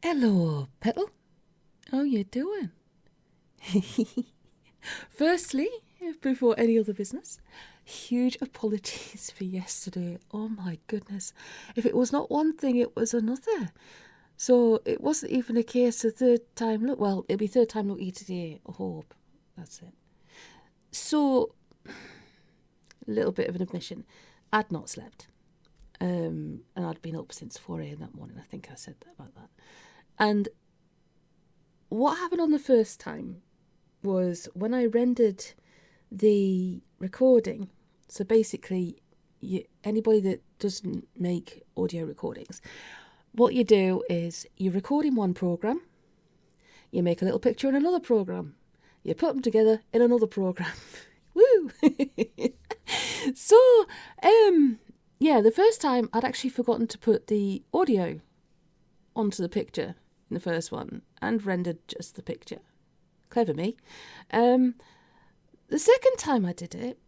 Hello, Petal. How you doing? Firstly, before any other business, huge apologies for yesterday. Oh my goodness. If it was not one thing, it was another. So it wasn't even a case of third time look. Well, it'll be third time lucky today, I hope. That's it. So, a little bit of an admission. I'd not slept. And I'd been up since 4 a.m. that morning. I think I said that about that. And what happened on the first time was when I rendered the recording. So basically, anybody that doesn't make audio recordings, what you do is you record in one program, you make a little picture in another program, you put them together in another program. Woo! So, the first time I'd actually forgotten to put the audio onto the picture in the first one and rendered just the picture. Clever me. The second time I did it,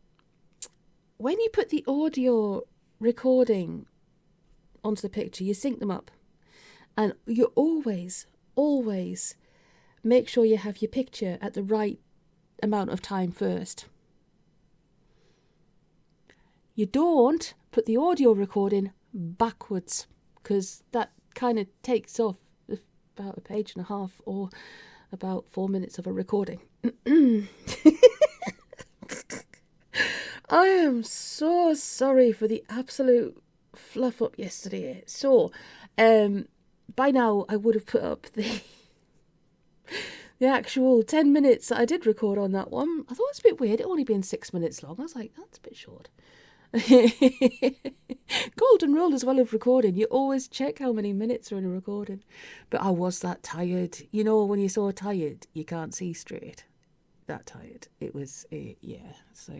when you put the audio recording onto the picture, you sync them up. And you always make sure you have your picture at the right amount of time first. You don't put the audio recording backwards, because that kind of takes off about a page and a half or about 4 minutes of a recording. I am so sorry for the absolute fluff up yesterday. So, by now I would have put up the actual 10 minutes that I did record on that one. I thought it was a bit weird. It only been 6 minutes long. I was like, that's a bit short. Golden rule as well of recording. You always check how many minutes are in a recording. But I was that tired. You know, when you're so tired, you can't see straight. That tired. It was, so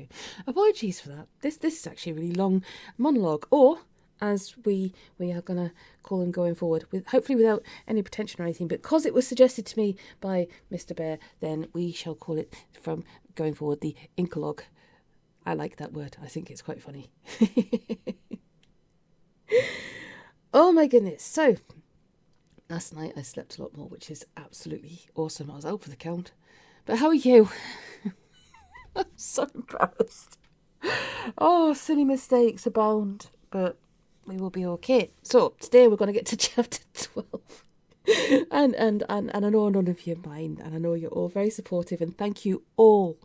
apologies for that. This is actually a really long monologue. Or, as we are going to call them going forward, with hopefully without any pretension or anything, but because it was suggested to me by Mr. Bear, then we shall call it from going forward the Inkalogue. I like that word. I think it's quite funny. Oh my goodness. So, last night I slept a lot more, which is absolutely awesome. I was out for the count. But how are you? I'm so embarrassed. Oh, silly mistakes abound. But we will be okay. So, today we're going to get to chapter 12. And I know none of you mind. And I know you're all very supportive. And thank you all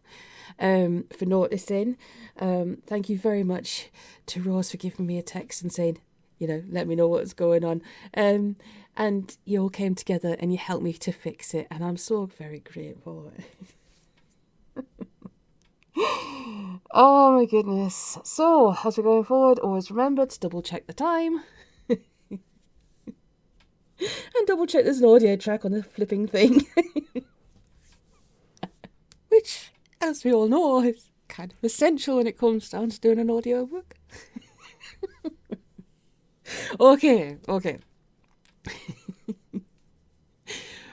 for noticing. Thank you very much to Rose for giving me a text and saying, let me know what's going on. And you all came together and you helped me to fix it. And I'm so very grateful. Oh my goodness. So, as we're going forward, always remember to double check the time. And double check there's an audio track on the flipping thing. Which, as we all know, is kind of essential when it comes down to doing an audiobook. Okay.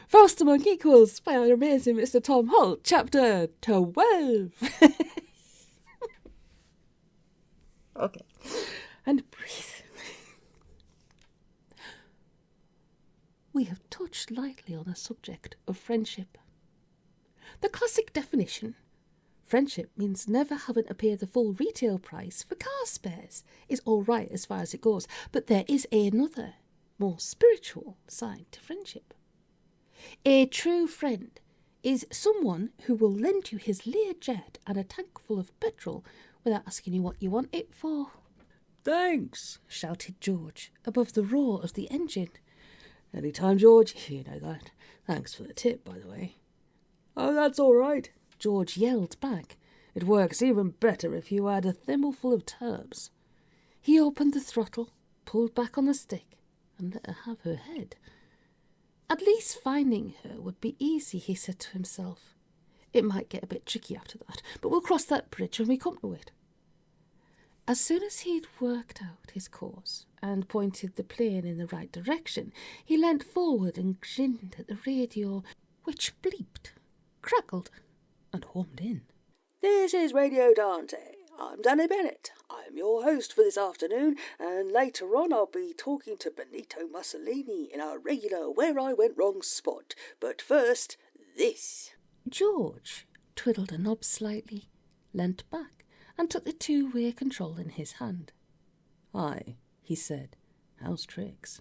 Faust Among Equals by our amazing Mr. Tom Holt, chapter 12. Okay. And breathe. We have touched lightly on the subject of friendship. The classic definition, friendship means never having to pay the full retail price for car spares, is all right as far as it goes, but there is another, more spiritual side to friendship. A true friend is someone who will lend you his Learjet and a tank full of petrol without asking you what you want it for. Thanks, shouted George above the roar of the engine. Any time, George, you know that. Thanks for the tip, by the way. Oh, that's all right, George yelled back. It works even better if you add a thimbleful of turbs. He opened the throttle, pulled back on the stick, and let her have her head. At least finding her would be easy, he said to himself. It might get a bit tricky after that, but we'll cross that bridge when we come to it. As soon as he'd worked out his course and pointed the plane in the right direction, he leant forward and grinned at the radio, which bleeped, crackled, and homed in. This is Radio Dante I'm Danny Bennett. I'm your host for this afternoon, and later on I'll be talking to Benito Mussolini in our regular Where I Went Wrong spot. But first, this. George twiddled a knob slightly, leant back, and took the two-way control in his hand. "Hi," he said. "How's tricks?"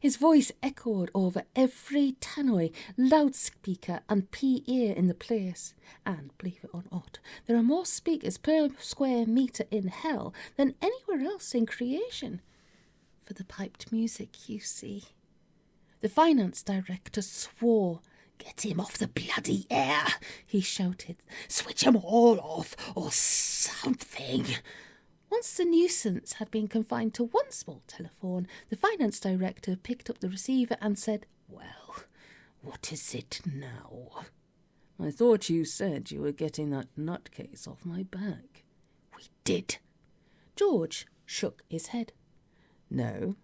His voice echoed over every tannoy, loudspeaker and PA in the place. And, believe it or not, there are more speakers per square metre in hell than anywhere else in creation. For the piped music, you see. The finance director swore. "Get him off the bloody air," he shouted. "Switch 'em all off, or something." Once the nuisance had been confined to one small telephone, the finance director picked up the receiver and said, "Well, what is it now?" "I thought you said you were getting that nutcase off my back." "We did." George shook his head. "No,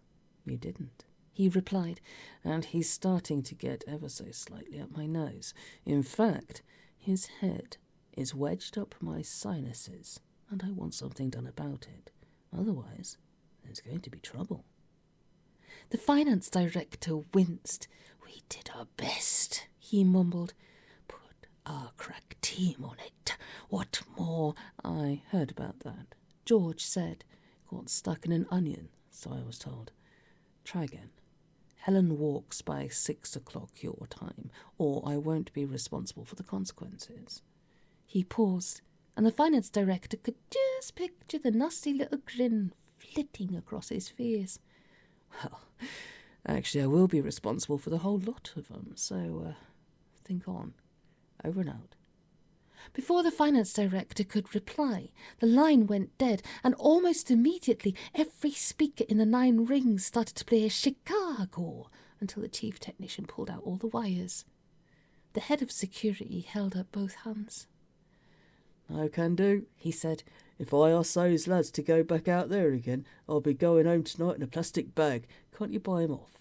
you didn't," he replied, "and he's starting to get ever so slightly up my nose. In fact, his head is wedged up my sinuses, and I want something done about it. Otherwise, there's going to be trouble." The finance director winced. "We did our best," he mumbled. "Put our crack team on it. What more?" "I heard about that," George said. "Got stuck in an onion, so I was told. Try again. Helen walks by 6 o'clock your time, or I won't be responsible for the consequences." He paused, and the finance director could just picture the nasty little grin flitting across his face. "Well, actually, I will be responsible for the whole lot of them, so think on. Over and out." Before the finance director could reply, the line went dead, and almost immediately every speaker in the 9 rings started to play Chicago until the chief technician pulled out all the wires. The head of security held up both hands. "I can do," he said. "If I ask those lads to go back out there again, I'll be going home tonight in a plastic bag. Can't you buy 'em off?"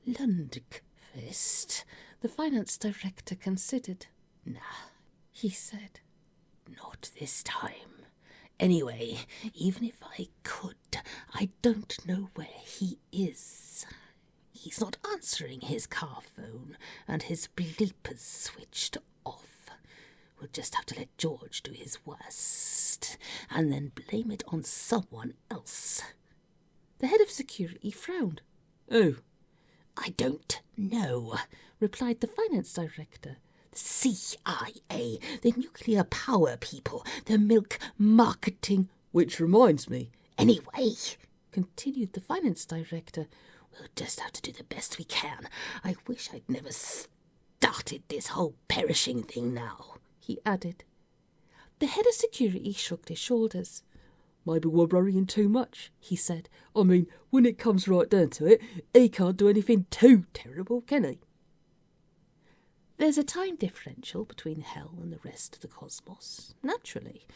"Lundqvist," the finance director considered. "Nah," he said. "Not this time. Anyway, even if I could, I don't know where he is. He's not answering his car phone, and his bleepers switched off. We'll just have to let George do his worst, and then blame it on someone else." The head of security frowned. "Oh." "I don't know," replied the finance director. "The CIA, the nuclear power people, the milk marketing—" "Which reminds me—" "Anyway," continued the finance director, "we'll just have to do the best we can. I wish I'd never started this whole perishing thing now," he added. The head of security shrugged his shoulders. "Maybe we're worrying too much," he said. "I mean, when it comes right down to it, he can't do anything too terrible, can he?" There's a time differential between hell and the rest of the cosmos, naturally.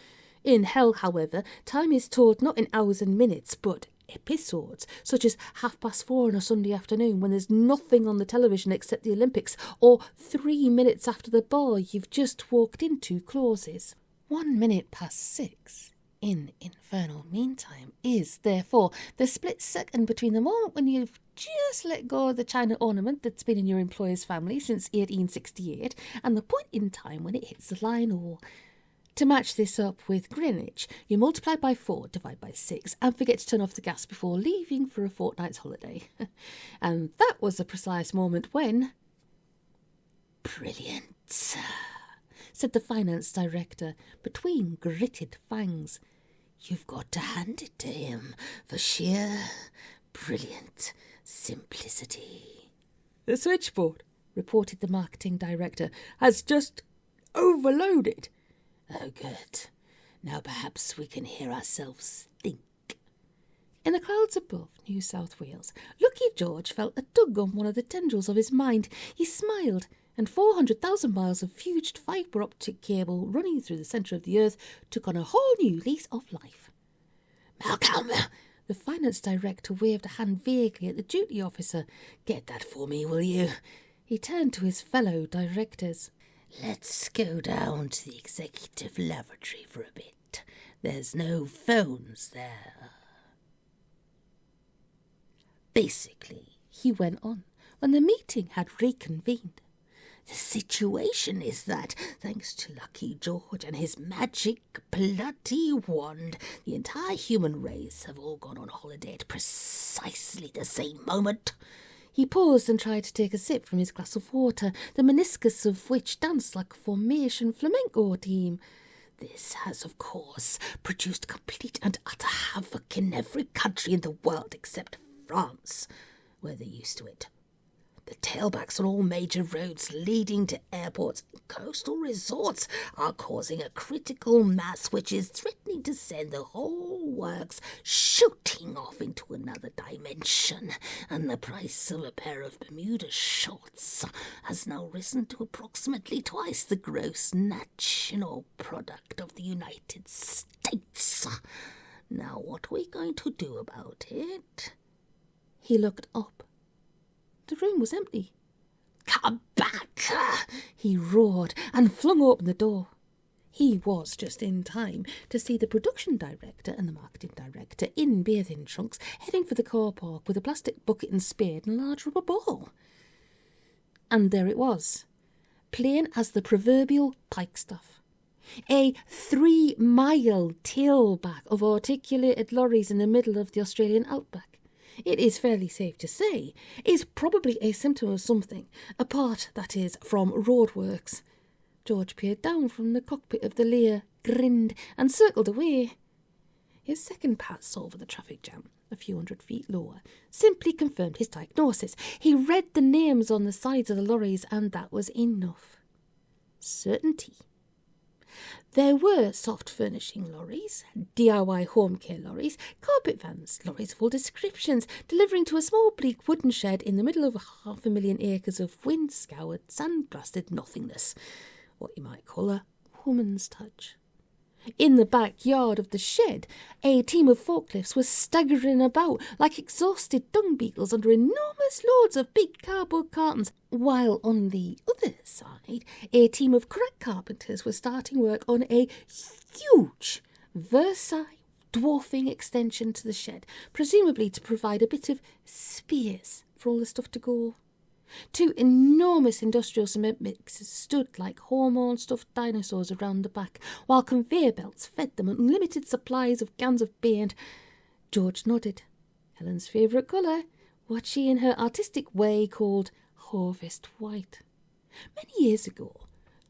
In hell, however, time is told not in hours and minutes, but episodes, such as 4:30 on a Sunday afternoon when there's nothing on the television except the Olympics, or 3 minutes after the bar you've just walked into closes. 1 minute past 6 in infernal meantime is, therefore, the split second between the moment when you've just let go of the china ornament that's been in your employer's family since 1868 and the point in time when it hits the line, or... To match this up with Greenwich, you multiply by 4, divide by 6, and forget to turn off the gas before leaving for a fortnight's holiday. And that was the precise moment when... "Brilliant," said the finance director between gritted fangs. "You've got to hand it to him for sheer, brilliant simplicity." "The switchboard," reported the marketing director, "has just overloaded." "Oh, good. Now perhaps we can hear ourselves think." In the clouds above New South Wales, Lucky George felt a tug on one of the tendrils of his mind. He smiled, and 400,000 miles of fused fibre optic cable running through the centre of the earth took on a whole new lease of life. "Malcolm!" The finance director waved a hand vaguely at the duty officer. "Get that for me, will you?" He turned to his fellow directors. "Let's go down to the executive lavatory for a bit. There's no phones there. Basically, he went on, when the meeting had reconvened, the situation is that, thanks to Lucky George and his magic bloody wand, the entire human race have all gone on holiday at precisely the same moment. He paused and tried to take a sip from his glass of water, the meniscus of which danced like a formation flamenco team. This has, of course, produced complete and utter havoc in every country in the world except France, where they're used to it. The tailbacks on all major roads leading to airports and coastal resorts are causing a critical mass which is threatening to send the whole works shooting off into another dimension, and the price of a pair of Bermuda shorts has now risen to approximately twice the gross national product of the United States. Now, what are we going to do about it? He looked up. The room was empty. "Come back!" he roared and flung open the door. He was just in time to see the production director and the marketing director in bathing trunks heading for the car park with a plastic bucket and spade and a large rubber ball. And there it was, plain as the proverbial pikestaff. A 3-mile tailback of articulated lorries in the middle of the Australian outback. It is fairly safe to say, is probably a symptom of something, apart, that is, from roadworks. George peered down from the cockpit of the Lear, grinned, and circled away. His second pass over the traffic jam, a few 100 feet lower, simply confirmed his diagnosis. He read the names on the sides of the lorries, and that was enough. Certainty. There were soft furnishing lorries, DIY home care lorries, carpet vans, lorries of all descriptions, delivering to a small bleak wooden shed in the middle of 500,000 acres of wind-scoured, sand-blasted nothingness. What you might call a woman's touch. In the backyard of the shed, a team of forklifts was staggering about like exhausted dung beetles under enormous loads of big cardboard cartons, while on the other side, a team of crack carpenters was starting work on a huge Versailles dwarfing extension to the shed, presumably to provide a bit of space for all the stuff to go. 2 enormous industrial cement mixers stood like hormone-stuffed dinosaurs around the back, while conveyor belts fed them unlimited supplies of cans of beer. George nodded. Helen's favourite colour, what she in her artistic way called harvest white. Many years ago,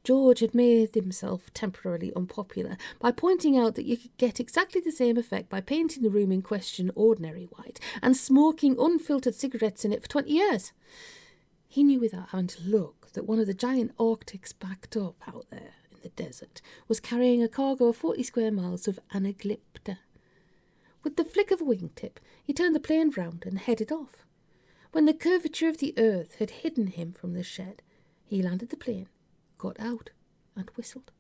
George had made himself temporarily unpopular by pointing out that you could get exactly the same effect by painting the room in question ordinary white and smoking unfiltered cigarettes in it for 20 years. He knew without having to look that one of the giant Arctics backed up out there in the desert was carrying a cargo of 40 square miles of anaglypta. With the flick of a wingtip, he turned the plane round and headed off. When the curvature of the earth had hidden him from the shed, he landed the plane, got out, and whistled.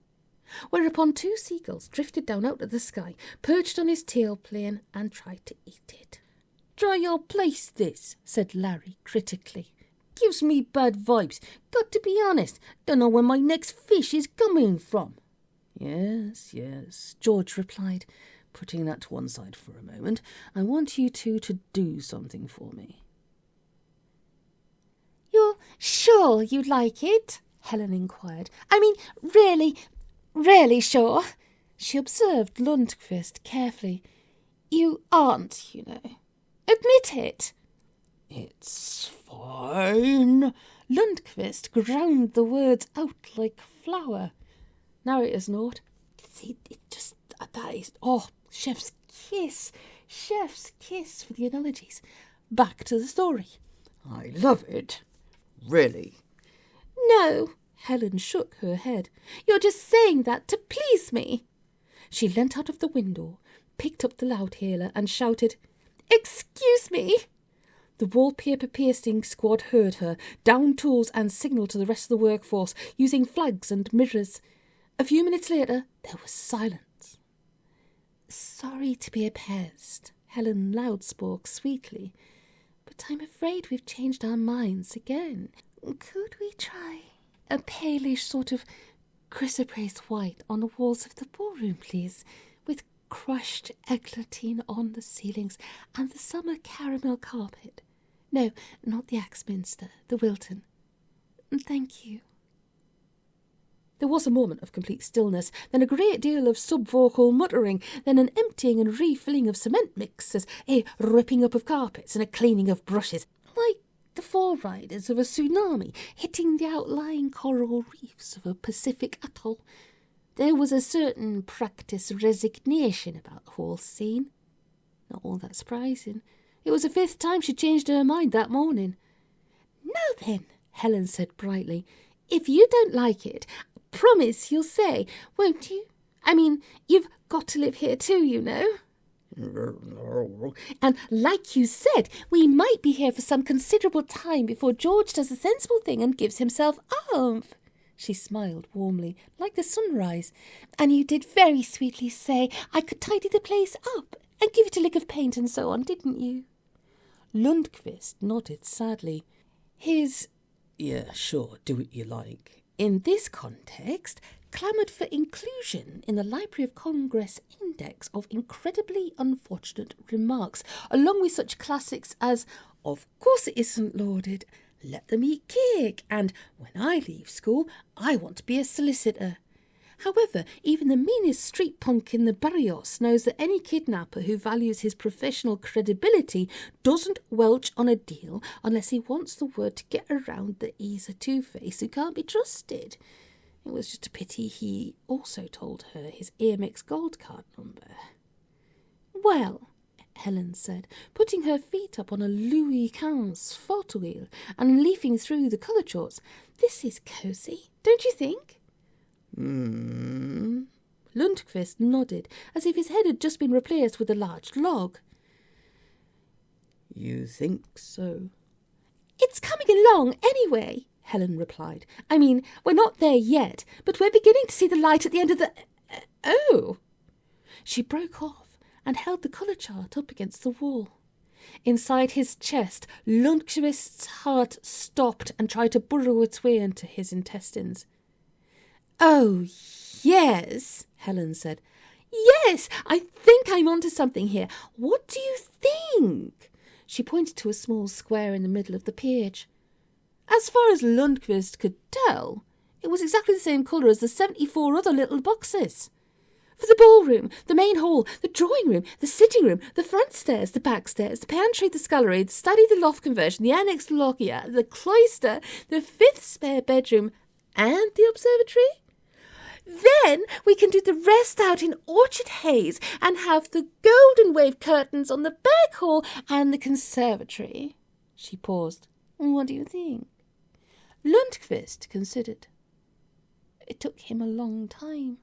Whereupon 2 seagulls drifted down out of the sky, perched on his tailplane, and tried to eat it. "Dry your place, this," said Larry critically. "Gives me bad vibes. Got to be honest. Don't know where my next fish is coming from." Yes, George replied, putting that to one side for a moment. "I want you two to do something for me." "You're sure you'd like it?" Helen inquired. "I mean, really sure?" She observed Lundqvist carefully. "You aren't, you know. Admit it." "It's fine." Lundqvist ground the words out like flour. Narrator's note. See, that is, chef's kiss. Chef's kiss for the analogies. Back to the story. "I love it. Really." "No," Helen shook her head. "You're just saying that to please me." She leant out of the window, picked up the loudhailer and shouted, "Excuse me." The wallpaper pasting squad heard her, downed tools and signalled to the rest of the workforce, using flags and mirrors. A few minutes later, there was silence. "Sorry to be a pest," Helen Loud spoke sweetly, "but I'm afraid we've changed our minds again. Could we try a palish sort of chrysoprase white on the walls of the ballroom, please, with crushed eglantine on the ceilings and the summer caramel carpet. No, not the Axminster, the Wilton. Thank you. There was a moment of complete stillness, then a great deal of subvocal muttering, then an emptying and refilling of cement mixers, a ripping up of carpets and a cleaning of brushes, like the foreriders of a tsunami hitting the outlying coral reefs of a Pacific atoll. There was a certain practised resignation about the whole scene. Not all that surprising. It was the 5th time she changed her mind that morning. "Now then," Helen said brightly, "if you don't like it, promise you'll say, won't you? I mean, you've got to live here too, you know. And like you said, we might be here for some considerable time before George does a sensible thing and gives himself up." She smiled warmly, like the sunrise. "And you did very sweetly say I could tidy the place up and give it a lick of paint and so on, didn't you?" Lundqvist nodded sadly. Yeah, sure, do what you like, in this context, clamoured for inclusion in the Library of Congress index of incredibly unfortunate remarks, along with such classics as, "Of course it isn't loaded," "Let them eat cake," and "When I leave school, I want to be a solicitor." However, even the meanest street punk in the barrios knows that any kidnapper who values his professional credibility doesn't welch on a deal unless he wants the word to get around that he's a two-face who can't be trusted. It was just a pity he also told her his Amex gold card number. "Well," Helen said, putting her feet up on a Louis XV photo wheel and leafing through the colour charts, "this is cosy, don't you think?" Lundqvist nodded, as if his head had just been replaced with a large log. "You think so?" "It's coming along, anyway," Helen replied. "I mean, we're not there yet, but we're beginning to see the light at the end of the... Oh!" She broke off and held the colour chart up against the wall. Inside his chest, Lundqvist's heart stopped and tried to burrow its way into his intestines. "Oh, yes," Helen said. "Yes, I think I'm onto something here. What do you think?" She pointed to a small square in the middle of the page. As far as Lundqvist could tell, it was exactly the same colour as the 74 other little boxes. For the ballroom, the main hall, the drawing room, the sitting room, the front stairs, the back stairs, the pantry, the scullery, the study, the loft conversion, the annex loggia, the cloister, the 5th spare bedroom, and the observatory. Then we can do the rest out in orchard haze and have the golden wave curtains on the back hall and the conservatory." She paused. "What do you think?" Lundqvist considered. It took him a long time.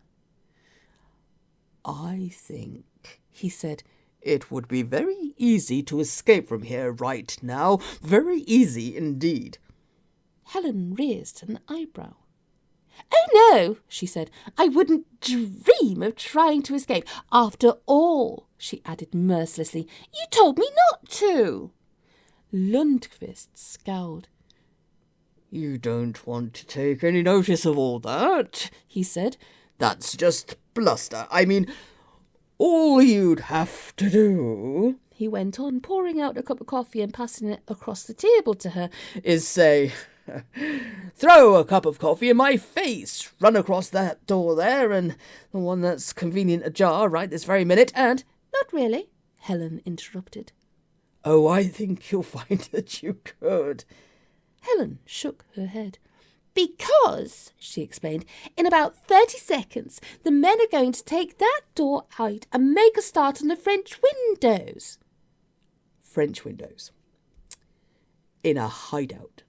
"I think," he said, "it would be very easy to escape from here right now. Very easy indeed." Helen raised an eyebrow. "Oh, no," she said. "I wouldn't dream of trying to escape. After all," she added mercilessly, "you told me not to." Lundqvist scowled. "You don't want to take any notice of all that," he said. "That's just bluster. I mean, all you'd have to do," he went on, pouring out a cup of coffee and passing it across the table to her, "is say, throw a cup of coffee in my face, run across that door there, and the one that's convenient ajar right this very minute, and—" "Not really," Helen interrupted. "Oh, I think you'll find that you could." Helen shook her head. "Because," she explained, "in about 30 seconds, the men are going to take that door out and make a start on the French windows." "French windows? In a hideout?"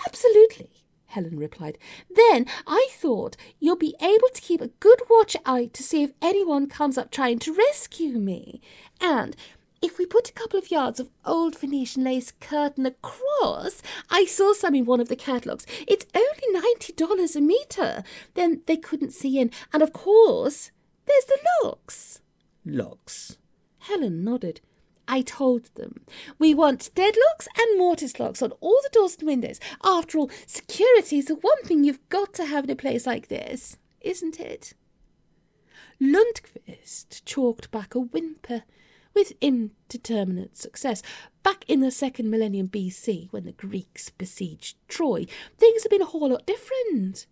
"Absolutely," Helen replied. "Then I thought you'll be able to keep a good watch out to see if anyone comes up trying to rescue me. And if we put a couple of yards of old Venetian lace curtain across, I saw some in one of the catalogues. It's only $90 a metre. Then they couldn't see in. And of course, there's the locks." "Locks?" Helen nodded. "I told them. We want deadlocks and mortise locks on all the doors and windows. After all, security is the one thing you've got to have in a place like this, isn't it?" Lundqvist choked back a whimper with indeterminate success. Back in the 2nd millennium BC, when the Greeks besieged Troy, things had been a whole lot different.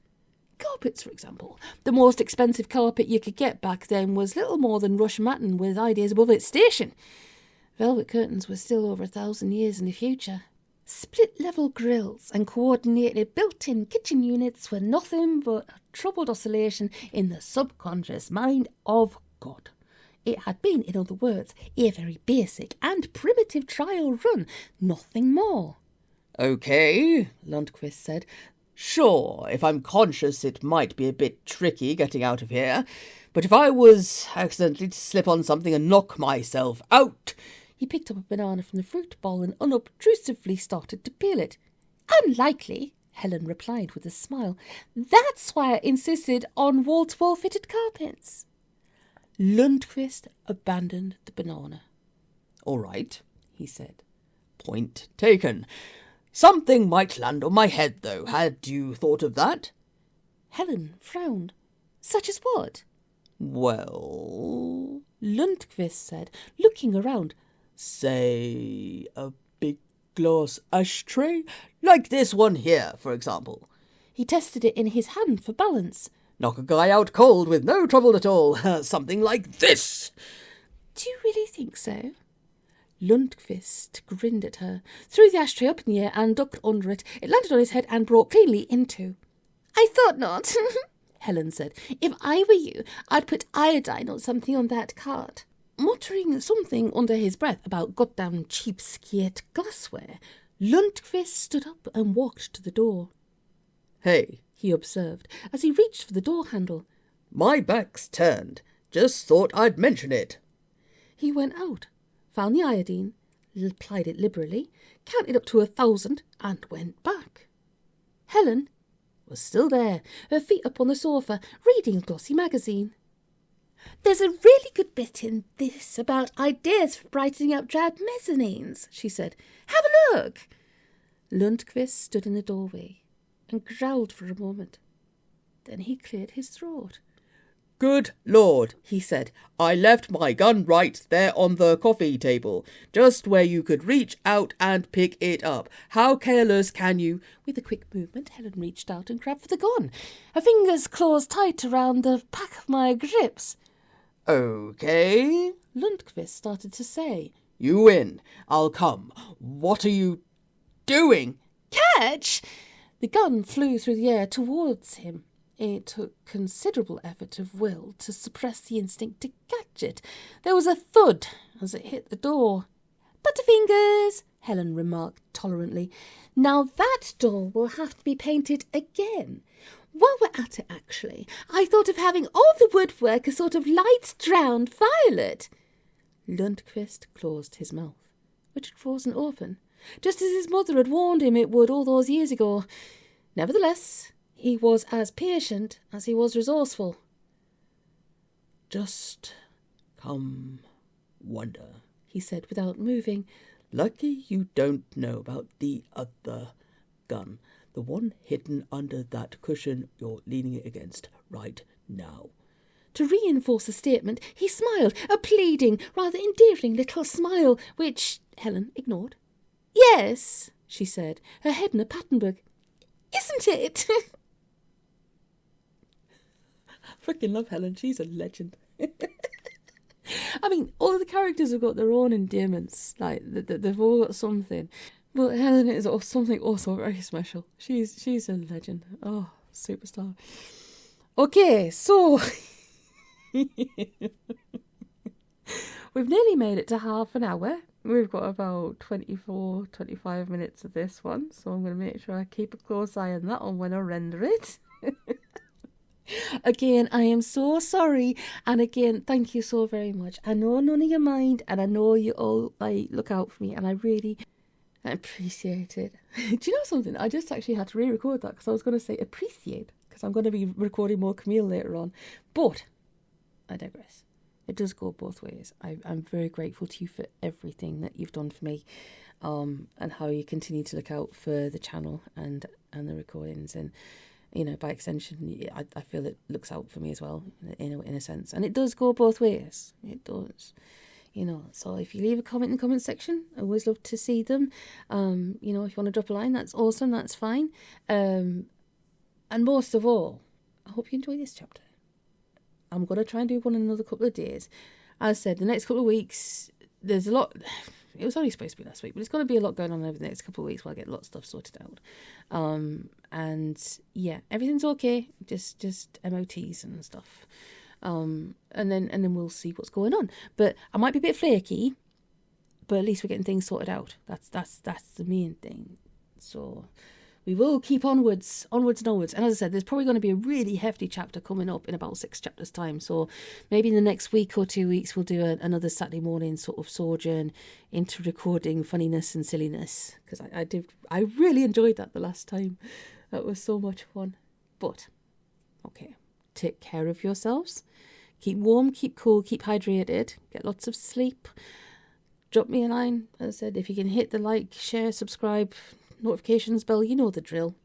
Carpets, for example. The most expensive carpet you could get back then was little more than rush matting with ideas above its station. Velvet curtains were still over 1,000 years in the future. Split-level grills and coordinated built-in kitchen units were nothing but a troubled oscillation in the subconscious mind of God. It had been, in other words, a very basic and primitive trial run, nothing more. "OK," Lundqvist said. "Sure, if I'm conscious it might be a bit tricky getting out of here, but if I was accidentally to slip on something and knock myself out—" He picked up a banana from the fruit bowl and unobtrusively started to peel it. "Unlikely," Helen replied with a smile. "That's why I insisted on wall-to-wall fitted carpets." Lundqvist abandoned the banana. "All right," he said. "Point taken. Something might land on my head, though. Had you thought of that?" Helen frowned. "Such as what?" "Well," Lundqvist said, looking around. "Say a big glass ashtray, like this one here, for example." He tested it in his hand for balance. "Knock a guy out cold with no trouble at all. Something like this." "Do you really think so?" Lundqvist grinned at her, threw the ashtray up in the air and ducked under it. It landed on his head and broke cleanly in two. "I thought not," Helen said. "If I were you, I'd put iodine or something on that card." Muttering something under his breath about goddamn cheapskate glassware, Lundqvist stood up and walked to the door. "Hey," he observed, as he reached for the door handle. "My back's turned. Just thought I'd mention it." He went out, found the iodine, applied it liberally, counted up to 1,000, and went back. Helen was still there, her feet up on the sofa, reading a glossy magazine. "There's a really good bit in this about ideas for brightening up drab mezzanines," she said. "Have a look." Lundqvist stood in the doorway and growled for a moment. Then he cleared his throat. "Good Lord," he said. "I left my gun right there on the coffee table, just where you could reach out and pick it up. How careless can you—" With a quick movement, Helen reached out and grabbed for the gun. Her fingers closed tight around the back of my grips. "OK," Lundqvist started to say. "You win. I'll come. What are you doing?" "Catch!" The gun flew through the air towards him. It took considerable effort of will to suppress the instinct to catch it. There was a thud as it hit the door. "Butterfingers," Helen remarked tolerantly. "Now that door will have to be painted again. While we're at it, actually, I thought of having all the woodwork a sort of light-drowned violet." Lundqvist closed his mouth, which had frozen open, just as his mother had warned him it would all those years ago. Nevertheless, he was as patient as he was resourceful. "Just come wonder," he said without moving. "Lucky you don't know about the other gun. The one hidden under that cushion you're leaning it against right now." To reinforce the statement, he smiled, a pleading, rather endearing little smile, which Helen ignored. "Yes," she said, her head in a pattern book. "Isn't it?" I freaking love Helen. She's a legend. I mean, all of the characters have got their own endearments. Like, they've all got something. But Helen is something also very special. She's a legend. Oh, superstar. Okay, so we've nearly made it to half an hour. We've got about 24, 25 minutes of this one, so I'm going to make sure I keep a close eye on that one when I render it. Again, I am so sorry, and again, thank you so very much. I know none of you mind, and I know you all look out for me, and I really appreciate it. Do you know something? I just actually had to re-record that because I was going to say appreciate, because I'm going to be recording more Camille later on. But I digress. It does go both ways. I'm very grateful to you for everything that you've done for me, and how you continue to look out for the channel and the recordings. And by extension, I feel it looks out for me as well, in a sense. And it does go both ways. It does. So if you leave a comment in the comment section, I always love to see them. If you want to drop a line, that's awesome, that's fine. And most of all, I hope you enjoy this chapter. I'm going to try and do one in another couple of days. As I said, the next couple of weeks, there's a lot. It was only supposed to be last week, but it's going to be a lot going on over the next couple of weeks while I get a lot of stuff sorted out. And yeah, everything's okay. Just MOTs and stuff. And then we'll see what's going on. But I might be a bit flaky, but at least we're getting things sorted out. That's the main thing. So we will keep onwards and onwards. And as I said, there's probably going to be a really hefty chapter coming up in about 6 chapters' time. So maybe in the next week or 2 weeks, we'll do another Saturday morning sort of sojourn into recording funniness and silliness, because I really enjoyed that the last time. That was so much fun. But okay, take care of yourselves. Keep warm, keep cool, keep hydrated, get lots of sleep. Drop me a line. As I said, if you can hit the like, share, subscribe, notifications bell, you know the drill.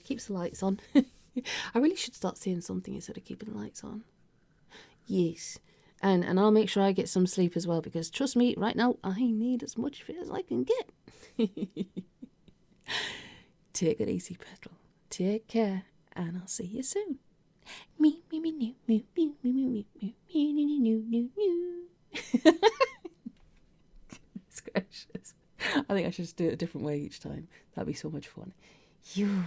Keeps the lights on. I really should start saying something instead of keeping the lights on. Yes. And I'll make sure I get some sleep as well, because trust me, right now I need as much of it as I can get. Take it easy, Petrol. Take care, and I'll see you soon. Me, me, me, me, me, me, me, me, me, me, me, me, me, me, me. It's gracious. I think I should just do it a different way each time. That'd be so much fun. You.